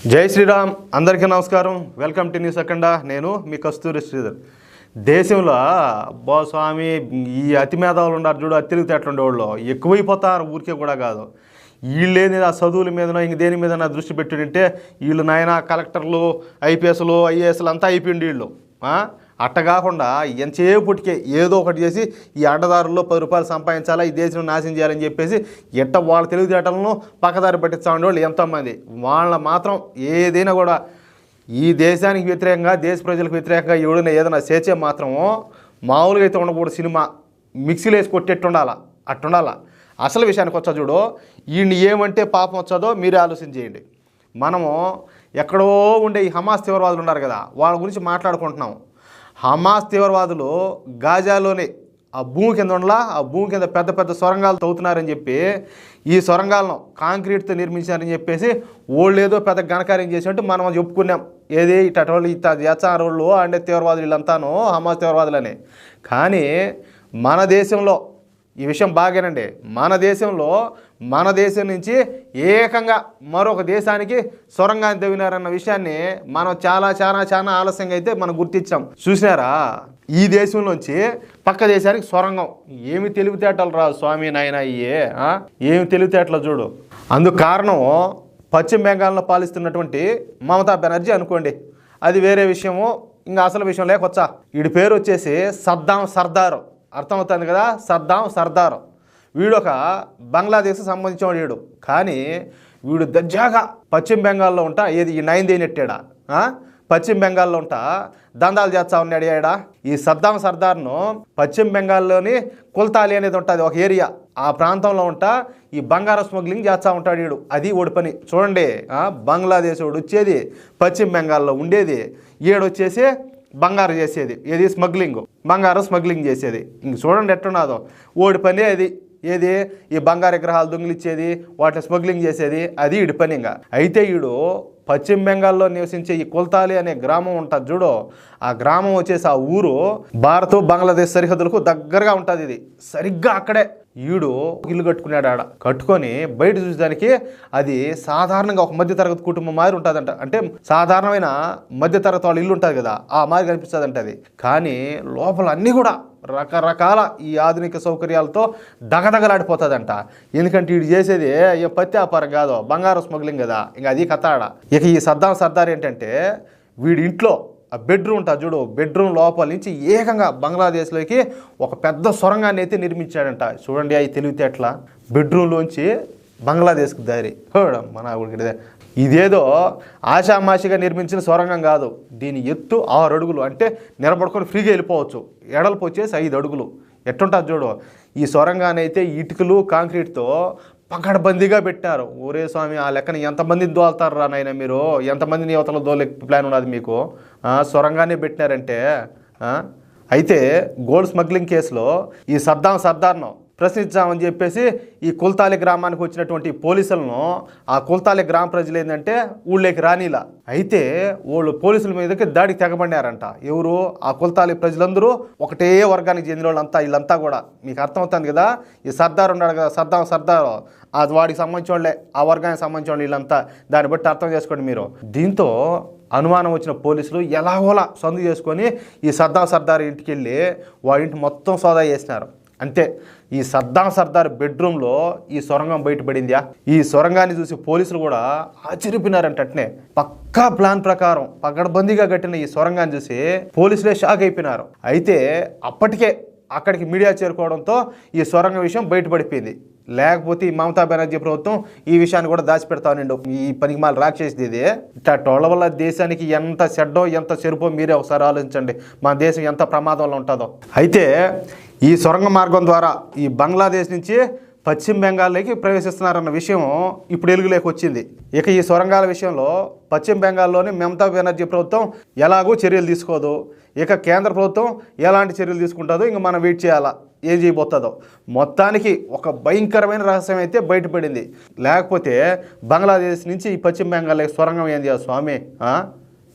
జై శ్రీరామ్, అందరికీ నమస్కారం. వెల్కమ్ టు న్యూస్ అఖండ. నేను మీ కస్తూరి శ్రీధర్. దేశంలో అబ్బా స్వామి, ఈ అతి మేధావులు ఉన్నారు చూడు, అతి తెలివితేటలు ఉండేవాళ్ళు ఎక్కువైపోతారు. ఊరికే కూడా కాదు, వీళ్ళేది ఆ చదువుల మీదనో ఇంక దేని మీద నా దృష్టి పెట్టుంటే వీళ్ళు నాయన కలెక్టర్లు, ఐపీఎస్లు, ఐఏఎస్లు అంతా అయిపోయింది వీళ్ళు. అట్ట కాకుండా ఎంతసేపటికే ఏదో ఒకటి చేసి ఈ అడ్డదారుల్లో 10 రూపాయలు సంపాదించాలా, ఈ దేశం నాశనం చేయాలని చెప్పేసి ఎట్ట వాళ్ళ తెలివితేటలను పక్కదారి పట్టించా ఉండేవాళ్ళు ఎంతోమంది. వాళ్ళ మాత్రం ఏదైనా కూడా ఈ దేశానికి వ్యతిరేకంగా, దేశ ప్రజలకు వ్యతిరేకంగా ఎవడైనా ఏదైనా చేసే మాత్రమో మామూలుగా అయితే ఉండకూడదు. సినిమా మిక్సీలో వేసి కొట్టేట్టుండాలా, అట్టుండాలా. అసలు విషయానికి వచ్చా చూడు, ఈయన్ని ఏమంటే పాపం వచ్చాదో మీరే ఆలోచన చేయండి. మనము ఎక్కడో ఉండే ఈ హమాస్ తీవ్రవాదులు ఉన్నారు కదా, వాళ్ళ గురించి మాట్లాడుకుంటున్నాం. హమాస్ తీవ్రవాదులు గాజాలోనే ఆ భూమి కింద ఉండలా, ఆ భూమి కింద పెద్ద పెద్ద సొరంగాలు తవ్వుతున్నారని చెప్పి, ఈ సొరంగాలను కాంక్రీట్తో నిర్మించారని చెప్పేసి వాళ్ళు ఏదో పెద్ద ఘనకార్యం చేసినట్టు మనం చెప్పుకున్నాం. ఏది ఇటోళ్ళు ఇట్లా చేస్తారు వాళ్ళు అంటే తీవ్రవాదులు వీళ్ళంతాను హమాస్ తీవ్రవాదులని. కానీ మన దేశంలో ఈ విషయం బాగానండి. మన దేశం నుంచి ఏకంగా మరొక దేశానికి సొరంగాన్ని తవ్వినారన్న విషయాన్ని మనం చాలా ఆలస్యంగా అయితే మనం గుర్తించాం. చూసినారా, ఈ దేశంలోంచి పక్క దేశానికి సొరంగం. ఏమి తెలివితేటలు రా స్వామి నాయన, ఏమి తెలివితేటలు చూడు. అందుకు కారణం పశ్చిమ బెంగాల్లో పాలిస్తున్నటువంటి మమతా బెనర్జీ అనుకోండి, అది వేరే విషయము. ఇంకా అసలు విషయం లేకొచ్చా, వీడి పేరు వచ్చేసి సద్దాం సర్దార్. అర్థమవుతుంది కదా, సద్దాం సర్దార్. వీడొక బంగ్లాదేశ్కి సంబంధించిన వీడు. కానీ వీడు దర్జాగా పశ్చిమ బెంగాల్లో ఉంటా ఏది ఈ 9 నెట్టాడా, పశ్చిమ బెంగాల్లో ఉంటా దందాలు చేస్తా ఉన్నాడు ఏడా. ఈ సద్దాం సర్దార్ను పశ్చిమ బెంగాల్లోని కుల్తాలి అనేది ఉంటుంది ఒక ఏరియా, ఆ ప్రాంతంలో ఉంటా ఈ బంగారం స్మగ్లింగ్ చేస్తూ ఉంటాడు వీడు. అది ఓడి పని చూడండి. బంగ్లాదేశ్ వాడు వచ్చేది పశ్చిమ బెంగాల్లో ఉండేది, ఏడొచ్చేసి బంగారం చేసేది, ఏది స్మగ్లింగ్, బంగారం స్మగ్లింగ్ చేసేది. ఇంక చూడండి ఎట్టున్నదో ఓడి పని అది. ఏది ఈ బంగారు విగ్రహాలు దొంగిలిచ్చేది, వాటిని స్మగ్లింగ్ చేసేది, అది ఈడి పని. ఇంకా అయితే ఈడు పశ్చిమ బెంగాల్లో నివసించే ఈ కుల్తాలి అనే గ్రామం ఉంటుంది చూడు, ఆ గ్రామం వచ్చేసి ఆ ఊరు భారత్ బంగ్లాదేశ్ సరిహద్దులకు దగ్గరగా ఉంటుంది. ఇది సరిగ్గా అక్కడే ఈడు ఇల్లు కట్టుకున్నాడు. ఆడ కట్టుకొని బయట చూసేదానికి అది సాధారణంగా ఒక మధ్యతరగతి కుటుంబం మాదిరి ఉంటుందంట. అంటే సాధారణమైన మధ్యతరగతి వాళ్ళ ఇల్లు ఉంటుంది కదా, ఆ మాదిరి కనిపిస్తుందంట అది. కానీ లోపల అన్నీ కూడా రకరకాల ఈ ఆధునిక సౌకర్యాలతో దగదగలాడిపోతుందంట. ఎందుకంటే వీడు చేసేది పత్తి వ్యాపారం కాదు, బంగారం స్మగ్లింగ్ కదా. ఇంకా అది కథాడ. ఇక ఈ సద్దాం సర్దార్ ఏంటంటే వీడి ఇంట్లో ఆ బెడ్రూమ్ ఉంటుంది చూడు, బెడ్రూమ్ లోపల నుంచి ఏకంగా బంగ్లాదేశ్లోకి ఒక పెద్ద సొరంగాన్ని అయితే నిర్మించాడంట. చూడండి అవి తెలివితేటల. బెడ్రూమ్లోంచి బంగ్లాదేశ్కి దారి మన ఊడికిదే. ఇదేదో ఆషామాషిగా నిర్మించిన సొరంగం కాదు. దీని ఎత్తు 6 అడుగులు, అంటే నిలబడుకొని ఫ్రీగా వెళ్ళిపోవచ్చు. ఎడల్పు వచ్చేసి 5 అడుగులు. ఎట్టుంటుంది చూడు. ఈ సొరంగాన్ని అయితే ఇటుకలు కాంక్రీట్తో పకడ్బందీగా పెట్టారు. ఒరే స్వామి, ఆ లెక్కన ఎంతమందిని దోలుతారు రా నాయన మీరు, ఎంతమందిని యువతలో దోలే ప్లాన్ ఉన్నది మీకు. సొరంగానే పెట్టినారంటే. అయితే గోల్డ్ స్మగ్లింగ్ కేసులో ఈ సద్దాం సర్దార్ను ప్రశ్నించామని చెప్పేసి ఈ కుల్తాలి గ్రామానికి వచ్చినటువంటి పోలీసులను ఆ కుల్తాలి గ్రామ ప్రజలు ఏంటంటే ఊళ్ళోకి రానిలా. అయితే వాళ్ళు పోలీసుల మీదకి దాడికి తెగబడినారంట. ఎవరు? ఆ కుల్తాలి ప్రజలందరూ ఒకటే వర్గానికి చెందిన వాళ్ళంతా. వీళ్ళంతా కూడా మీకు అర్థమవుతుంది కదా, ఈ సర్దార్ ఉన్నాడు కదా, సద్దాం సర్దార్, అది వాడికి సంబంధించిన వాళ్ళే, ఆ వర్గానికి సంబంధించిన వాళ్ళు వీళ్ళంతా. దాన్ని బట్టి అర్థం చేసుకోండి మీరు. దీంతో అనుమానం వచ్చిన పోలీసులు ఎలాగోలా సందు చేసుకొని ఈ సద్దాం సర్దార్ ఇంటికి వెళ్ళి వాడి ఇంటి మొత్తం సోదా చేసినారు. అంతే, ఈ సద్దాం సర్దార్ బెడ్రూమ్లో ఈ సొరంగం బయటపడిందా. ఈ సొరంగాన్ని చూసి పోలీసులు కూడా ఆశ్చర్యపోయినారంట. అట్నే పక్కా ప్లాన్ ప్రకారం పకడ్బందీగా కట్టిన ఈ సొరంగాన్ని చూసి పోలీసులే షాక్ అయిపోయినారు. అయితే అప్పటికే అక్కడికి మీడియా చేరుకోవడంతో ఈ సొరంగం విషయం బయటపడిపోయింది. లేకపోతే ఈ మమతా బెనర్జీ ప్రభుత్వం ఈ విషయాన్ని కూడా దాచిపెడతానండి. ఈ పనికి మాల రాక్షేసి ఇది. ఇట్లా టోళ్ళ వల్ల దేశానికి ఎంత చెడ్డో ఎంత చెరుపో మీరే ఒకసారి ఆలోచించండి. మన దేశం ఎంత ప్రమాదంలో ఉంటుందో. అయితే ఈ సొరంగ మార్గం ద్వారా ఈ బంగ్లాదేశ్ నుంచి పశ్చిమ బెంగాల్లోకి ప్రవేశిస్తున్నారన్న విషయం ఇప్పుడు వెలుగులోకి వచ్చింది. ఇక ఈ సొరంగాల విషయంలో పశ్చిమ బెంగాల్లోని మమతా బెనర్జీ ప్రభుత్వం ఎలాగో చర్యలు తీసుకోదు. ఇక కేంద్ర ప్రభుత్వం ఎలాంటి చర్యలు తీసుకుంటుందో ఇంక మనం వెయిట్ చేయాలా, ఏం చేయబోతుందో. మొత్తానికి ఒక భయంకరమైన రహస్యం అయితే బయటపడింది. లేకపోతే బంగ్లాదేశ్ నుంచి ఈ పశ్చిమ బెంగాల్లోకి సొరంగం ఏం చేయాలి స్వామి?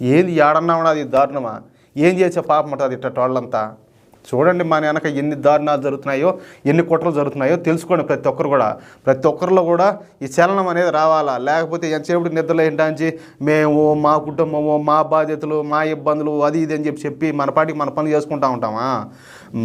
ఏంది ఏడన్నా ఉన్నది దారుణమా? ఏం చేసే పాపం ఉంటుంది ఇట్ట వాళ్ళంతా. చూడండి మన వెనక ఎన్ని దారుణాలు జరుగుతున్నాయో, ఎన్ని కుట్రలు జరుగుతున్నాయో తెలుసుకోండి. ప్రతి ఒక్కరిలో కూడా ఈ చలనం అనేది రావాలా. లేకపోతే ఎంతసేపు నిద్రలో ఏంటంచి మేము, మా కుటుంబము, మా బాధ్యతలు, మా ఇబ్బందులు, అది ఇది అని చెప్పి మన పాటికి మన పనులు చేసుకుంటూ ఉంటామా?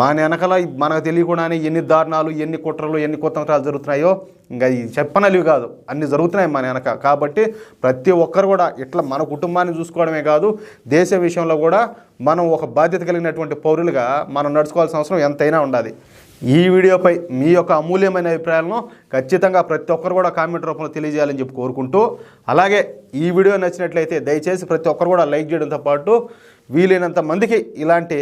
మన వెనకాల మనకు తెలియకుండానే ఎన్ని దారుణాలు, ఎన్ని కుట్రలు, ఎన్ని కుతంత్రాలు జరుగుతున్నాయో ఇంకా ఈ చెప్పనలివి కాదు, అన్ని జరుగుతున్నాయి మన వెనక. కాబట్టి ప్రతి ఒక్కరు కూడా ఇట్లా మన కుటుంబాన్ని చూసుకోవడమే కాదు, దేశ విషయంలో కూడా మనం ఒక బాధ్యత కలిగినటువంటి పౌరులుగా మనం నడుచుకోవాల్సిన అవసరం ఎంతైనా ఉండాలి. ఈ వీడియోపై మీ యొక్క అమూల్యమైన అభిప్రాయాలను ఖచ్చితంగా ప్రతి ఒక్కరు కూడా కామెంట్ రూపంలో తెలియజేయాలని చెప్పి కోరుకుంటూ, అలాగే ఈ వీడియో నచ్చినట్లయితే దయచేసి ప్రతి ఒక్కరు కూడా లైక్ చేయడంతో పాటు వీలైనంత మందికి ఇలాంటి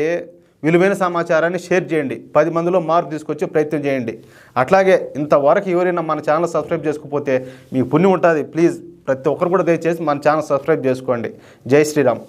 విలువైన సమాచారాన్ని షేర్ చేయండి. 10 మందిలో మార్పు తీసుకొచ్చే ప్రయత్నం చేయండి. అట్లాగే ఇంతవరకు ఎవరైనా మన ఛానల్ సబ్స్క్రైబ్ చేసుకోకపోతే మీకు పుణ్యం ఉంటుంది. ప్లీజ్ ప్రతి ఒక్కరు కూడా దయచేసి మన ఛానల్ సబ్స్క్రైబ్ చేసుకోండి. జై శ్రీరామ్.